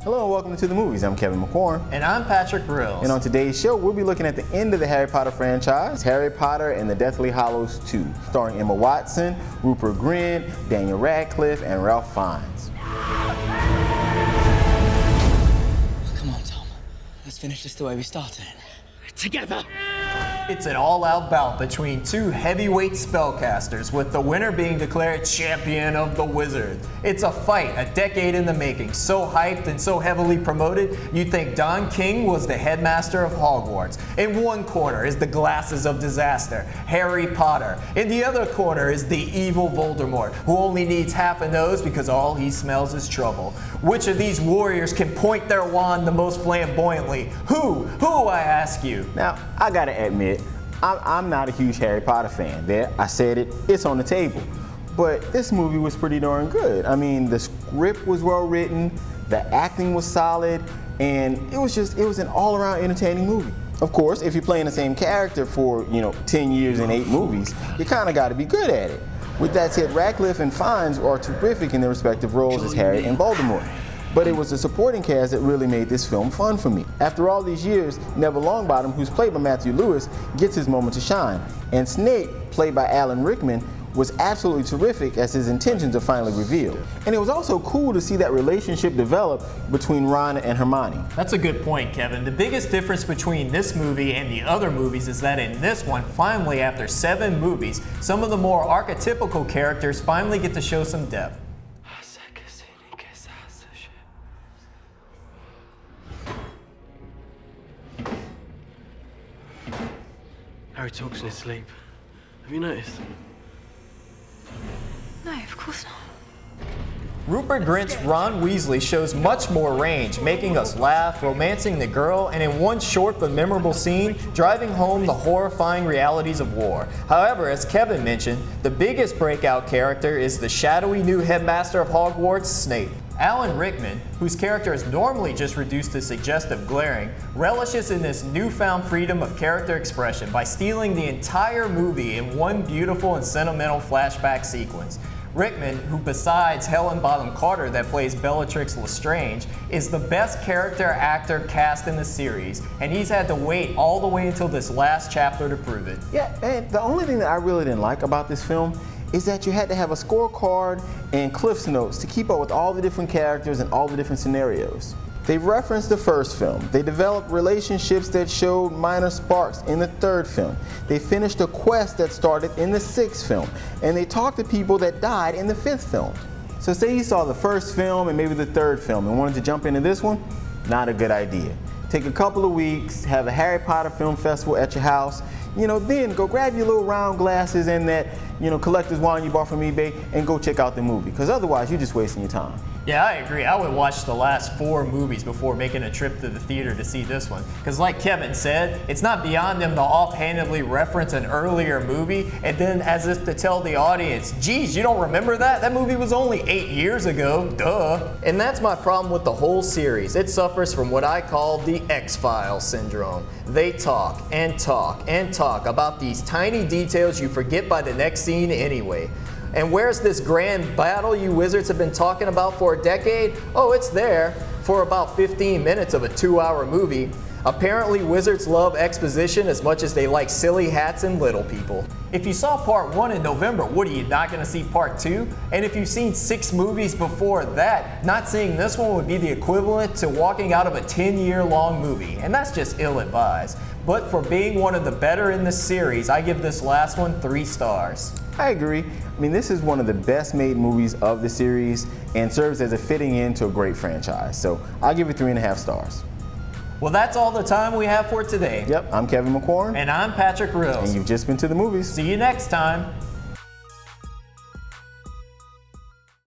Hello and welcome to the movies. I'm Kevin McQuarn. And I'm Patrick Rills. And on today's show, we'll be looking at the end of the Harry Potter franchise, Harry Potter and the Deathly Hallows 2, starring Emma Watson, Rupert Grint, Daniel Radcliffe, and Ralph Fiennes. Come on, Tom. Let's finish this the way we started it. Together! It's an all-out bout between two heavyweight spellcasters, with the winner being declared champion of the wizard. It's a fight a decade in the making, so hyped and so heavily promoted, you'd think Don King was the headmaster of Hogwarts. In one corner is the glasses of disaster, Harry Potter. In the other corner is the evil Voldemort, who only needs half a nose because all he smells is trouble. Which of these warriors can point their wand the most flamboyantly? Who, I ask you? Now, I gotta admit, I'm not a huge Harry Potter fan. There, I said it, it's on the table. But this movie was pretty darn good. I mean, the script was well written, the acting was solid, and it was an all-around entertaining movie. Of course, if you're playing the same character for, 10 years and 8 movies, you kinda gotta be good at it. With that said, Radcliffe and Fiennes are terrific in their respective roles as Harry and Voldemort. But it was the supporting cast that really made this film fun for me. After all these years, Neville Longbottom, who's played by Matthew Lewis, gets his moment to shine. And Snape, played by Alan Rickman, was absolutely terrific as his intentions are finally revealed. And it was also cool to see that relationship develop between Ron and Hermione. That's a good point, Kevin. The biggest difference between this movie and the other movies is that in this one, finally after 7 movies, some of the more archetypical characters finally get to show some depth. Harry talks in his sleep. Have you noticed? No, of course not. Rupert Grint's Ron Weasley shows much more range, making us laugh, romancing the girl, and in one short but memorable scene, driving home the horrifying realities of war. However, as Kevin mentioned, the biggest breakout character is the shadowy new headmaster of Hogwarts, Snape. Alan Rickman, whose character is normally just reduced to suggestive glaring, relishes in this newfound freedom of character expression by stealing the entire movie in one beautiful and sentimental flashback sequence. Rickman, who besides Helen Bonham Carter that plays Bellatrix Lestrange, is the best character actor cast in the series, and he's had to wait all the way until this last chapter to prove it. Yeah, and the only thing that I really didn't like about this film is that you had to have a scorecard and Cliff's Notes to keep up with all the different characters and all the different scenarios. They've referenced the first film. They developed relationships that showed minor sparks in the third film. They finished a quest that started in the 6th film. And they talked to people that died in the 5th film. So say you saw the first film and maybe the 3rd film and wanted to jump into this one, not a good idea. Take a couple of weeks, have a Harry Potter film festival at your house, then go grab your little round glasses and that, collector's wand you bought from eBay and go check out the movie, because otherwise you're just wasting your time. Yeah, I agree. I would watch the last 4 movies before making a trip to the theater to see this one. Because like Kevin said, it's not beyond them to offhandedly reference an earlier movie and then as if to tell the audience, geez, you don't remember that? That movie was only 8 years ago, duh. And that's my problem with the whole series. It suffers from what I call the X-Files syndrome. They talk and talk and talk about these tiny details you forget by the next scene anyway. And where's this grand battle you wizards have been talking about for a decade? Oh, it's there for about 15 minutes of a 2-hour movie. Apparently, wizards love exposition as much as they like silly hats and little people. If you saw part 1 in November, what are you not going to see part 2? And if you've seen 6 movies before that, not seeing this one would be the equivalent to walking out of a 10-year-long movie. And that's just ill-advised. But for being one of the better in the series, I give this last one 3 stars. I agree. I mean, this is one of the best made movies of the series and serves as a fitting end to a great franchise. So I'll give it 3.5 stars. Well, that's all the time we have for today. Yep, I'm Kevin McQuarn. And I'm Patrick Rills. And you've just been to the movies. See you next time.